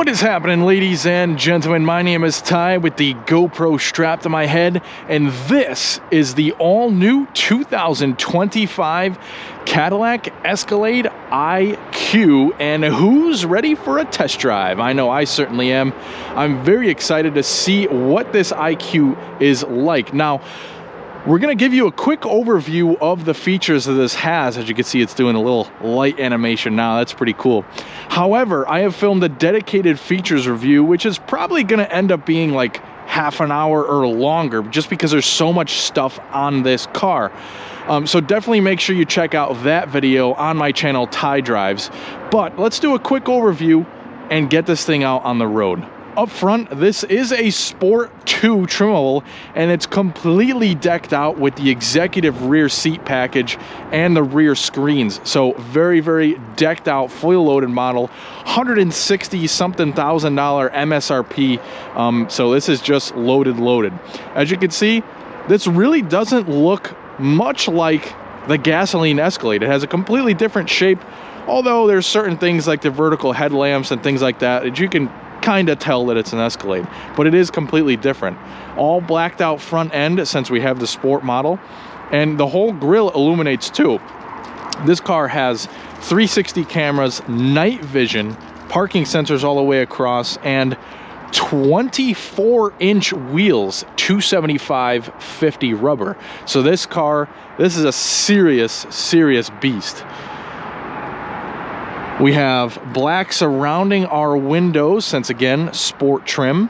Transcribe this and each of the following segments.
What is happening, ladies and gentlemen? My name is Ty with the GoPro strapped to my head, and this is the all-new 2025 Cadillac Escalade IQ. And who's ready for a test drive? I know I certainly am. I'm very excited to see what this IQ is like. Now, we're going to give you a quick overview of the features that this has. As you can see, it's doing a little light animation now. That's pretty cool. However, I have filmed a dedicated features review, which is probably going to end up being like half an hour or longer, just because there's so much stuff on this car. So definitely make sure you check out that video on my channel, Ty Drives. But let's do a quick overview and get this thing out on the road. Up front, this is a Sport 2 trimable, and it's completely decked out with the executive rear seat package and the rear screens. So very, very decked out, fully loaded model, $160-something thousand MSRP. So this is just loaded. As you can see, this really doesn't look much like the gasoline Escalade. It has a completely different shape, although there's certain things like the vertical headlamps and things like that you can kind of tell that it's an Escalade, but it is completely different. All blacked out front end, since we have the Sport model, and the whole grille illuminates too. This car has 360 cameras, night vision, parking sensors all the way across, and 24-inch wheels, 275/50 rubber. So this is a serious beast. We have black surrounding our windows, since again, Sport trim.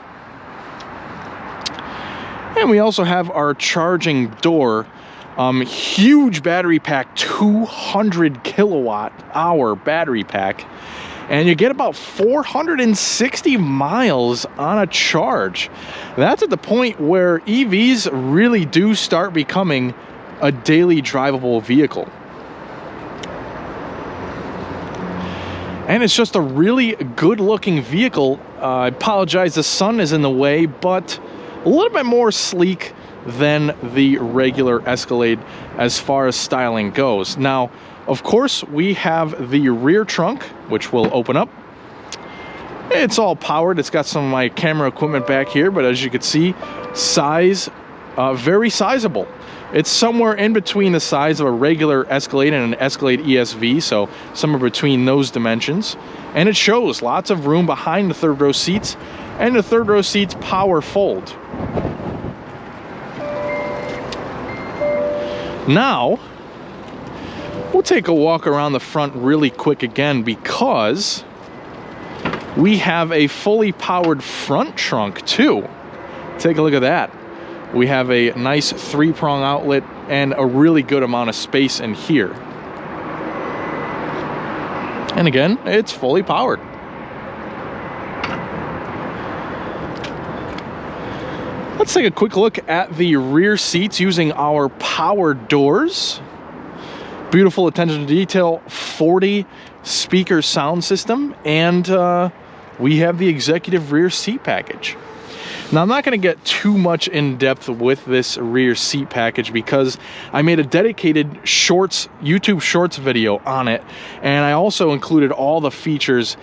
And we also have our charging door. Huge battery pack, 200 kilowatt hour battery pack. And you get about 460 miles on a charge. That's at the point where EVs really do start becoming a daily drivable vehicle. And it's just a really good looking vehicle. I apologize, the sun is in the way, but a little bit more sleek than the regular Escalade as far as styling goes. Now, of course, we have the rear trunk, which will open up. It's all powered. It's got some of my camera equipment back here, but as you can see, size, very sizable. It's somewhere in between the size of a regular Escalade and an Escalade ESV, so somewhere between those dimensions. And it shows lots of room behind the third row seats, and the third row seats power fold. Now, we'll take a walk around the front really quick again, because we have a fully powered front trunk too. Take a look at that. We have a nice 3-prong outlet and a really good amount of space in here. And again, it's fully powered. Let's take a quick look at the rear seats using our power doors. Beautiful attention to detail, 40 speaker sound system, and we have the executive rear seat package. Now, I'm not going to get too much in depth with this rear seat package because I made a dedicated YouTube Shorts video on it, and I also included all the features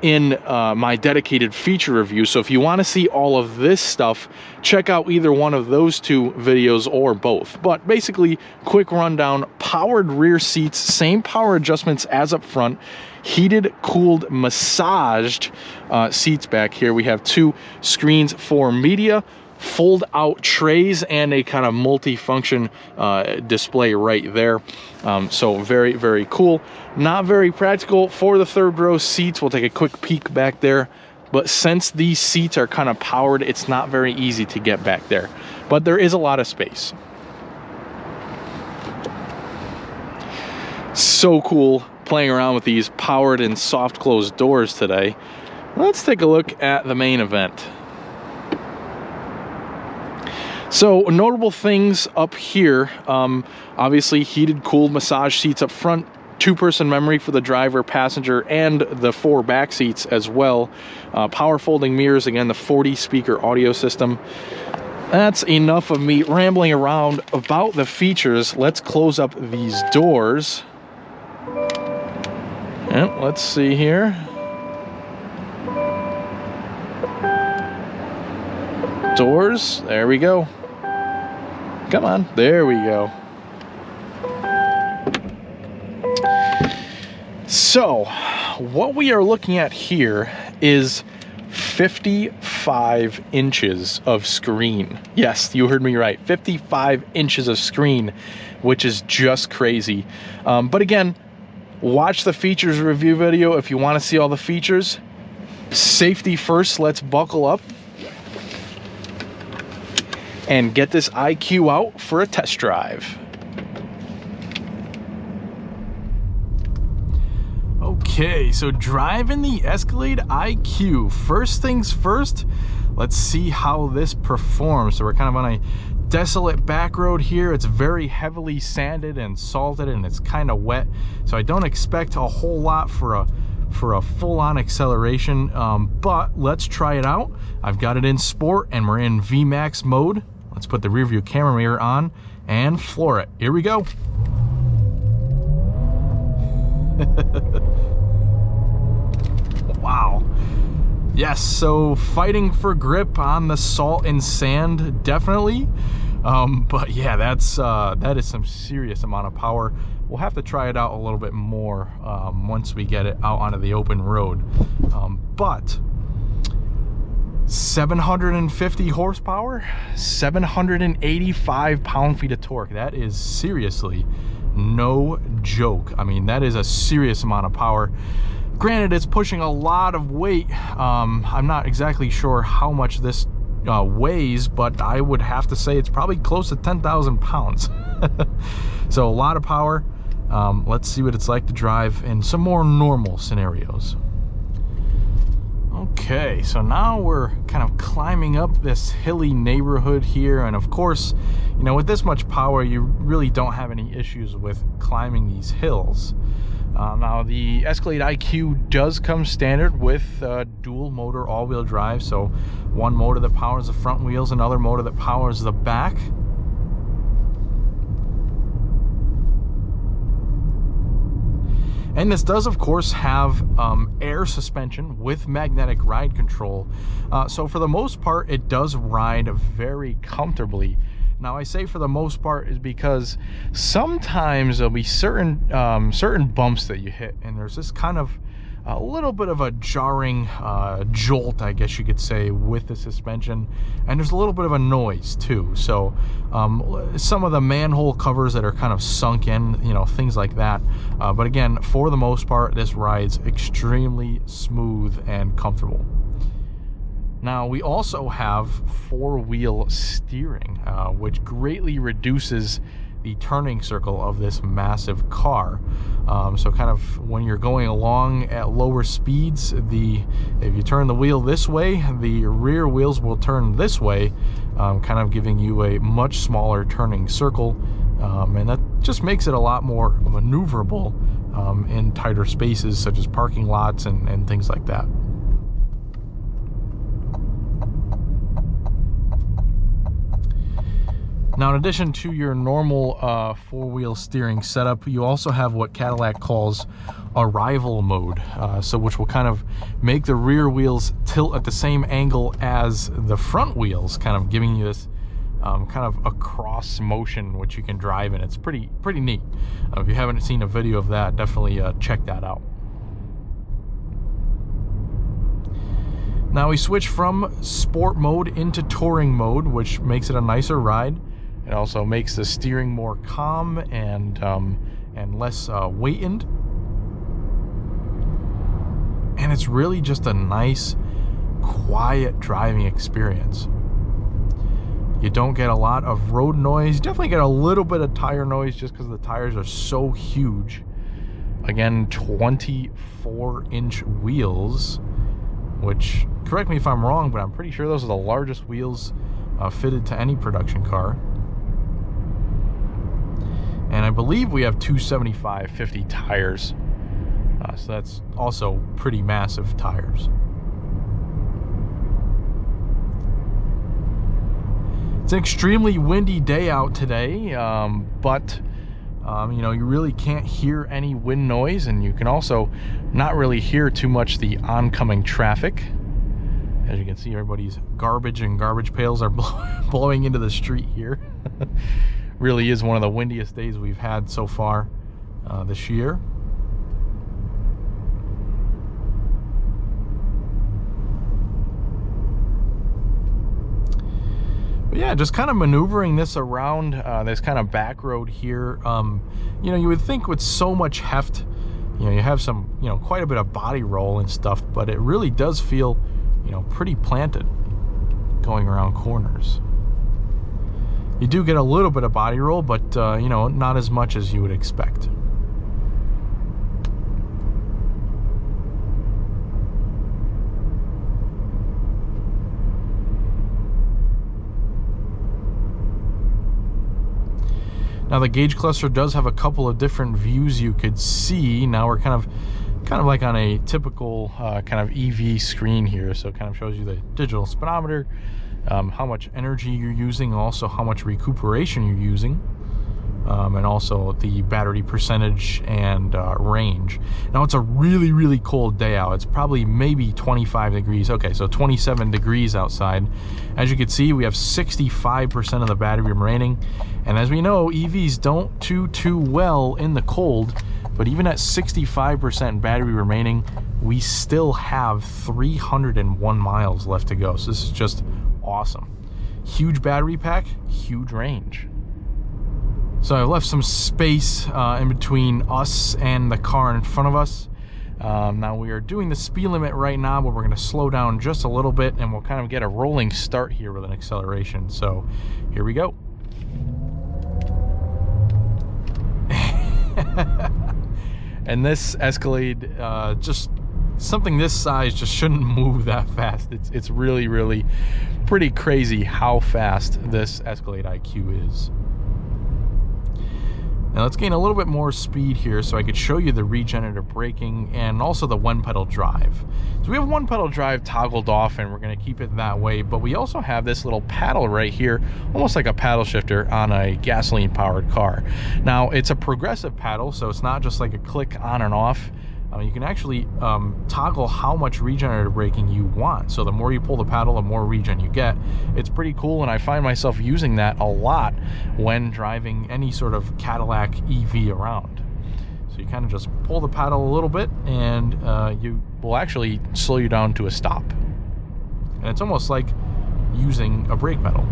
in my dedicated feature review. So if you want to see all of this stuff, check out either one of those two videos or both. But basically, quick rundown: powered rear seats, same power adjustments as up front, heated, cooled, massaged seats back here. We have 2 screens for media, fold out trays, and a kind of multi-function display right there. So very, very cool. Not very practical for the third row seats. We'll take a quick peek back there. But since these seats are kind of powered, it's not very easy to get back there. But there is a lot of space. So cool playing around with these powered and soft closed doors today. Let's take a look at the main event. So notable things up here, obviously heated, cooled, massage seats up front, 2-person memory for the driver, passenger, and the 4 back seats as well. Power folding mirrors, again, the 40 speaker audio system. That's enough of me rambling around about the features. Let's close up these doors. And let's see here. Doors, there we go. Come on, there we go. So, what we are looking at here is 55 inches of screen. Yes, you heard me right, 55 inches of screen, which is just crazy. But again, watch the features review video if you want to see all the features. Safety first, let's buckle up and get this IQ out for a test drive. Okay, so driving the Escalade IQ. First things first, let's see how this performs. So we're kind of on a desolate back road here. It's very heavily sanded and salted, and it's kind of wet. So I don't expect a whole lot for a full-on acceleration, but let's try it out. I've got it in sport and we're in VMAX mode. Let's put the rear view camera mirror on and floor it. Here we go. Wow. Yes, so fighting for grip on the salt and sand, definitely. But yeah, that is some serious amount of power. We'll have to try it out a little bit more once we get it out onto the open road. But 750 horsepower, 785 pound-feet of torque. That is seriously no joke. I mean, that is a serious amount of power. Granted, it's pushing a lot of weight. I'm not exactly sure how much this weighs, but I would have to say it's probably close to 10,000 pounds. So a lot of power. Let's see what it's like to drive in some more normal scenarios. Okay, so now we're kind of climbing up this hilly neighborhood here, and of course, you know, with this much power, you really don't have any issues with climbing these hills. Now, the Escalade IQ does come standard with dual motor all-wheel drive, so one motor that powers the front wheels, another motor that powers the back. And this does, of course, have air suspension with magnetic ride control. So for the most part, it does ride very comfortably. Now, I say for the most part is because sometimes there'll be certain bumps that you hit, and there's this kind of a little bit of a jarring jolt, I guess you could say, with the suspension, and there's a little bit of a noise too. So some of the manhole covers that are kind of sunk in, you know, things like that. But again, for the most part, this rides extremely smooth and comfortable. Now, we also have four-wheel steering, which greatly reduces the turning circle of this massive car. So kind of when you're going along at lower speeds, if you turn the wheel this way, the rear wheels will turn this way, kind of giving you a much smaller turning circle, and that just makes it a lot more maneuverable in tighter spaces such as parking lots and things like that. Now, in addition to your normal four-wheel steering setup, you also have what Cadillac calls arrival mode, which will kind of make the rear wheels tilt at the same angle as the front wheels, kind of giving you this kind of a cross motion which you can drive in. It's pretty neat. If you haven't seen a video of that, definitely check that out. Now we switch from sport mode into touring mode, which makes it a nicer ride. It also makes the steering more calm and less weightened. And it's really just a nice, quiet driving experience. You don't get a lot of road noise. You definitely get a little bit of tire noise just because the tires are so huge. Again, 24-inch wheels, which, correct me if I'm wrong, but I'm pretty sure those are the largest wheels fitted to any production car. And I believe we have 275/50 tires, so that's also pretty massive tires. It's an extremely windy day out today, but you know, you really can't hear any wind noise, and you can also not really hear too much the oncoming traffic. As you can see, everybody's garbage and garbage pails are blowing into the street here. Really is one of the windiest days we've had so far this year. But yeah, just kind of maneuvering this around this kind of back road here. You know, you would think with so much heft, you know, you have some, you know, quite a bit of body roll and stuff, but it really does feel, you know, pretty planted going around corners. You do get a little bit of body roll, but you know, not as much as you would expect. Now the gauge cluster does have a couple of different views you could see. Now we're kind of like on a typical kind of EV screen here, so it kind of shows you the digital speedometer, how much energy you're using, also how much recuperation you're using, and also the battery percentage and range. Now it's a really cold day out. It's probably maybe 25 degrees. Okay, so 27 degrees outside. As you can see, we have 65% of the battery remaining, and as we know, EVs don't do too well in the cold. But even at 65% battery remaining, we still have 301 miles left to go. So this is just awesome. Huge battery pack, huge range. So I left some space in between us and the car in front of us. Now we are doing the speed limit right now, but we're going to slow down just a little bit, and we'll kind of get a rolling start here with an acceleration. So here we go. And this Escalade, just something this size just shouldn't move that fast. It's really pretty crazy how fast this Escalade IQ is. Now let's gain a little bit more speed here so I could show you the regenerative braking and also the one pedal drive. So we have one pedal drive toggled off, and we're going to keep it that way, but we also have this little paddle right here, almost like a paddle shifter on a gasoline powered car. Now it's a progressive paddle, so it's not just like a click on and off. You can actually toggle how much regenerative braking you want. So the more you pull the paddle, the more regen you get. It's pretty cool, and I find myself using that a lot when driving any sort of Cadillac EV around. So you kind of just pull the paddle a little bit, and you will actually slow you down to a stop. And it's almost like using a brake pedal.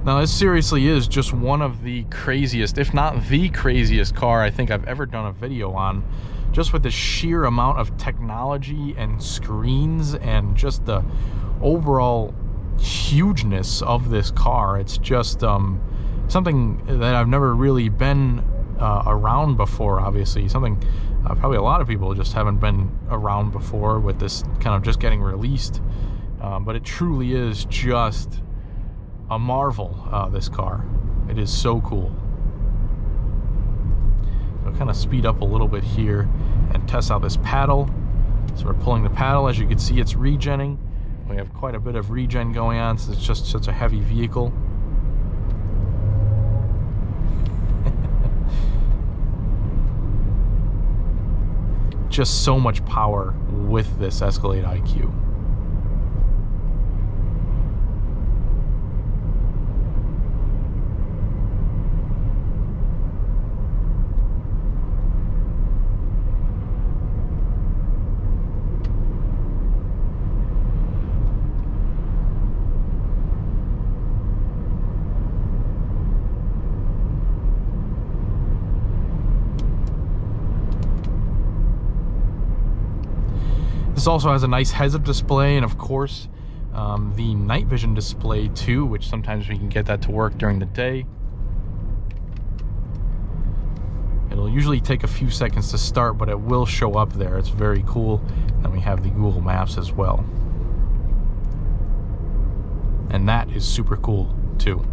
Now this seriously is just one of the craziest, if not the craziest car I think I've ever done a video on. Just with the sheer amount of technology and screens and just the overall hugeness of this car. It's just something that I've never really been around before, obviously. Something probably a lot of people just haven't been around before with this kind of just getting released. But it truly is just a marvel, this car. It is so cool. So I'll kind of speed up a little bit here and test out this paddle. So we're pulling the paddle. As you can see, it's regenning. We have quite a bit of regen going on since it's just such a heavy vehicle. Just so much power with this Escalade IQ. This also has a nice heads-up display, and of course the night vision display too, which sometimes we can get that to work during the day. It'll usually take a few seconds to start, but it will show up there. It's very cool. And we have the Google Maps as well, and that is super cool too.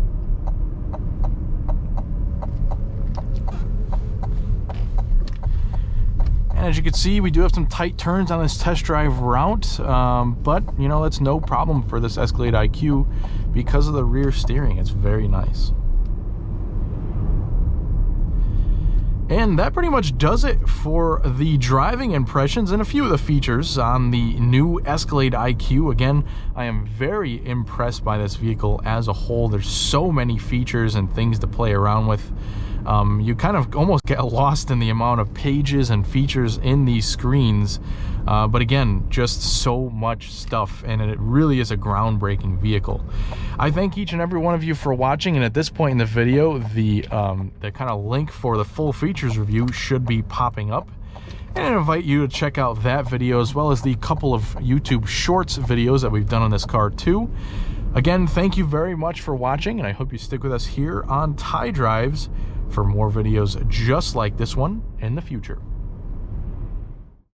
And as you can see, we do have some tight turns on this test drive route, but you know, that's no problem for this Escalade IQ because of the rear steering. It's very nice. And that pretty much does it for the driving impressions and a few of the features on the new Escalade IQ. Again, I am very impressed by this vehicle as a whole. There's so many features and things to play around with. You kind of almost get lost in the amount of pages and features in these screens. But again, just so much stuff, and it really is a groundbreaking vehicle. I thank each and every one of you for watching, and at this point in the video, the kind of link for the full features review should be popping up. And I invite you to check out that video as well as the couple of YouTube Shorts videos that we've done on this car too. Again, thank you very much for watching, and I hope you stick with us here on Ty Drives for more videos just like this one in the future.